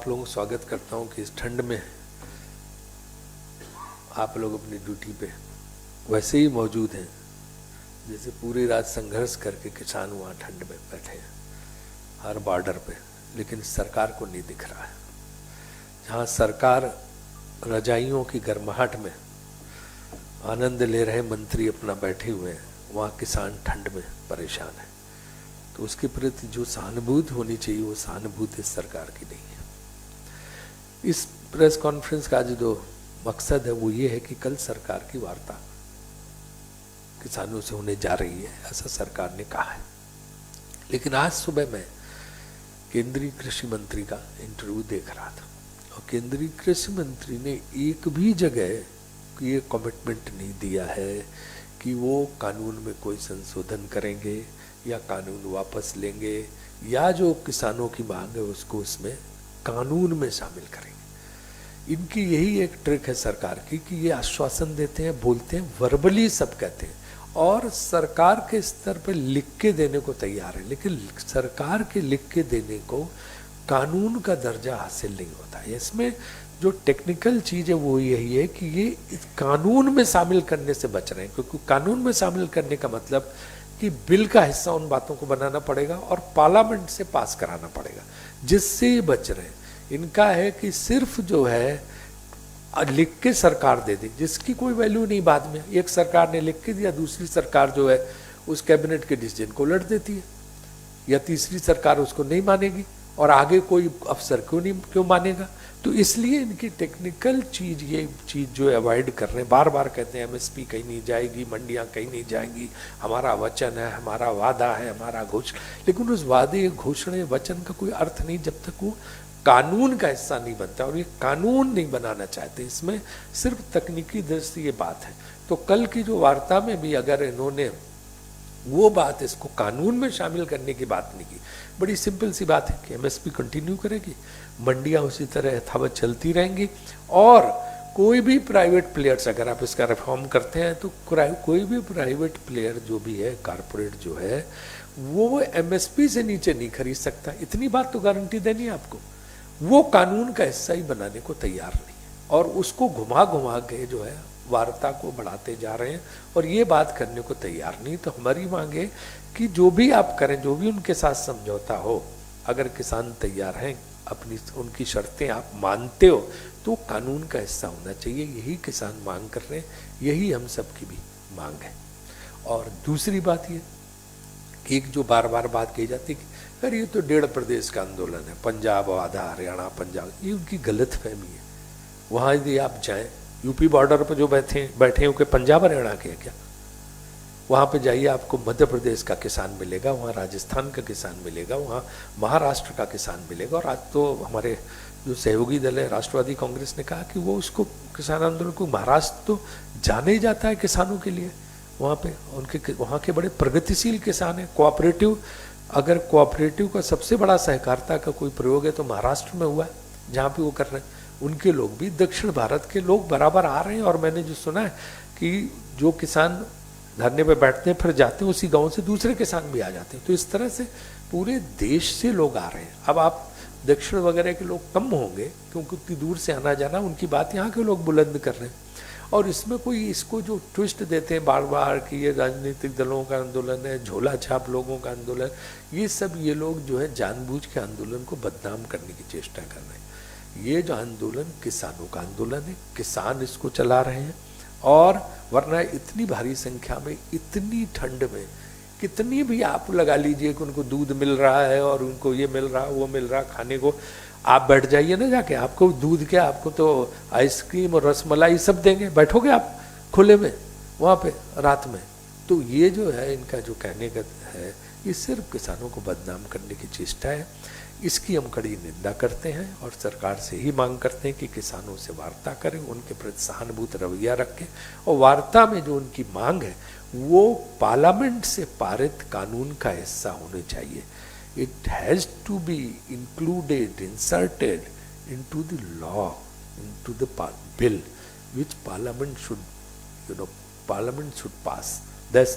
आप लोगों को स्वागत करता हूं कि इस ठंड में आप लोग अपनी ड्यूटी पे वैसे ही मौजूद हैं जैसे पूरी रात संघर्ष करके किसान वहाँ ठंड में बैठे हैं हर बॉर्डर पे, लेकिन सरकार को नहीं दिख रहा है। जहाँ सरकार रजाइयों की गर्माहट में आनंद ले रहे मंत्री अपना बैठे हुए हैं, वहाँ किसान ठंड में परेशान है। तो उसके प्रति जो सहानुभूति होनी चाहिए वो सहानुभूति सरकार की नहीं है। इस प्रेस कॉन्फ्रेंस का जो मकसद है वो ये है कि कल सरकार की वार्ता किसानों से होने जा रही है, ऐसा सरकार ने कहा है। लेकिन आज सुबह मैं केंद्रीय कृषि मंत्री का इंटरव्यू देख रहा था और केंद्रीय कृषि मंत्री ने एक भी जगह ये कमिटमेंट नहीं दिया है कि वो कानून में कोई संशोधन करेंगे या कानून वापस लेंगे या जो किसानों की मांग है उसको उसमें कानून में शामिल करेंगे। इनकी यही एक ट्रिक है सरकार की कि ये आश्वासन देते हैं, बोलते हैं, वर्बली सब कहते हैं और सरकार के स्तर पर लिख के देने को तैयार है, लेकिन सरकार के लिख के देने को कानून का दर्जा हासिल नहीं होता है। इसमें जो टेक्निकल चीज़ है वो यही है कि ये इस कानून में शामिल करने से बच रहे हैं, क्योंकि कानून में शामिल करने का मतलब कि बिल का हिस्सा उन बातों को बनाना पड़ेगा और पार्लियामेंट से पास कराना पड़ेगा, जिससे ये बच रहे हैं। इनका है कि सिर्फ जो है लिख के सरकार दे दी, जिसकी कोई वैल्यू नहीं। बाद में एक सरकार ने लिख के दिया, दूसरी सरकार जो है उस कैबिनेट के डिसीजन को उलट देती है, या तीसरी सरकार उसको नहीं मानेगी और आगे कोई अफसर क्यों मानेगा। तो इसलिए इनकी टेक्निकल चीज ये चीज जो अवॉइड कर रहे हैं, बार बार कहते हैं एमएसपी कहीं नहीं जाएगी, मंडियां कहीं नहीं जाएंगी, हमारा वचन है, हमारा वादा है, हमारा घोषणा। लेकिन उस वादे घोषणा वचन का कोई अर्थ नहीं जब तक वो कानून का हिस्सा नहीं बनता, और ये कानून नहीं बनाना चाहते। इसमें सिर्फ तकनीकी दृष्टि ये बात है। तो कल की जो वार्ता में भी अगर इन्होंने वो बात इसको कानून में शामिल करने की बात नहीं की, बड़ी सिंपल सी बात है कि एमएसपी कंटिन्यू करेगी, मंडियां उसी तरह यथावत चलती रहेंगी और कोई भी प्राइवेट प्लेयर्स, अगर आप इसका रिफॉर्म करते हैं तो कोई भी प्राइवेट प्लेयर जो भी है, कारपोरेट जो है, वो एमएसपी से नीचे नहीं खरीद सकता। इतनी बात तो गारंटी देनी है आपको। वो कानून का हिस्सा ही बनाने को तैयार नहीं है और उसको घुमा घुमा के जो है वार्ता को बढ़ाते जा रहे हैं और ये बात करने को तैयार नहीं। तो हमारी मांग है कि जो भी आप करें, जो भी उनके साथ समझौता हो, अगर किसान तैयार हैं, अपनी उनकी शर्तें आप मानते हो, तो कानून का हिस्सा होना चाहिए। यही किसान मांग कर रहे हैं, यही हम सबकी भी मांग है। और दूसरी बात ये कि एक जो बार बार बात कही जाती है कि अरे ये तो 1.5 प्रदेश का आंदोलन है, पंजाब आधा, हरियाणा पंजाब, ये उनकी गलत फहमी है। वहाँ यदि आप जाएं, यूपी बॉर्डर पर जो बैठे हो कि पंजाब हरियाणा के हैं क्या, वहाँ पे जाइए, आपको मध्य प्रदेश का किसान मिलेगा, वहाँ राजस्थान का किसान मिलेगा, वहाँ महाराष्ट्र का किसान मिलेगा। और आज तो हमारे जो सहयोगी दल है राष्ट्रवादी कांग्रेस ने कहा कि वो उसको किसान आंदोलन को, महाराष्ट्र तो जाने ही जाता है किसानों के लिए, वहाँ पे उनके वहाँ के बड़े प्रगतिशील किसान हैं। कोऑपरेटिव, अगर कोऑपरेटिव का सबसे बड़ा सहकारिता का कोई प्रयोग है तो महाराष्ट्र में हुआ है, जहाँ पे वो कर रहे हैं। उनके लोग भी, दक्षिण भारत के लोग बराबर आ रहे हैं। और मैंने जो सुना है कि जो किसान धरने पे बैठते हैं फिर जाते हैं उसी गांव से दूसरे किसान भी आ जाते हैं। तो इस तरह से पूरे देश से लोग आ रहे हैं। अब आप दक्षिण वगैरह के लोग कम होंगे क्योंकि उतनी दूर से आना जाना, उनकी बात यहाँ के लोग बुलंद कर रहे हैं। और इसमें कोई इसको जो ट्विस्ट देते हैं बार बार कि ये राजनीतिक दलों का आंदोलन है, झोला छाप लोगों का आंदोलन, ये सब ये लोग जो है जानबूझ के आंदोलन को बदनाम करने की चेष्टा कर रहे हैं। ये जो आंदोलन किसानों का आंदोलन है, किसान इसको चला रहे हैं। और वरना इतनी भारी संख्या में, इतनी ठंड में, कितनी भी आप लगा लीजिए कि उनको दूध मिल रहा है और उनको ये मिल रहा, वो मिल रहा खाने को, आप बैठ जाइए ना जाके, आपको दूध क्या, आपको तो आइसक्रीम और रसमलाई सब देंगे, बैठोगे आप खुले में वहाँ पे रात में। तो ये जो है इनका जो कहने का है, ये सिर्फ किसानों को बदनाम करने की चेष्टा है। इसकी हम कड़ी निंदा करते हैं और सरकार से ही मांग करते हैं कि किसानों से वार्ता करें, उनके प्रति सहानुभूत रवैया रखें और वार्ता में जो उनकी मांग है वो पार्लियामेंट से पारित कानून का हिस्सा होने चाहिए। It has to be included, inserted into the law, into the bill, which Parliament should, Parliament should pass. That's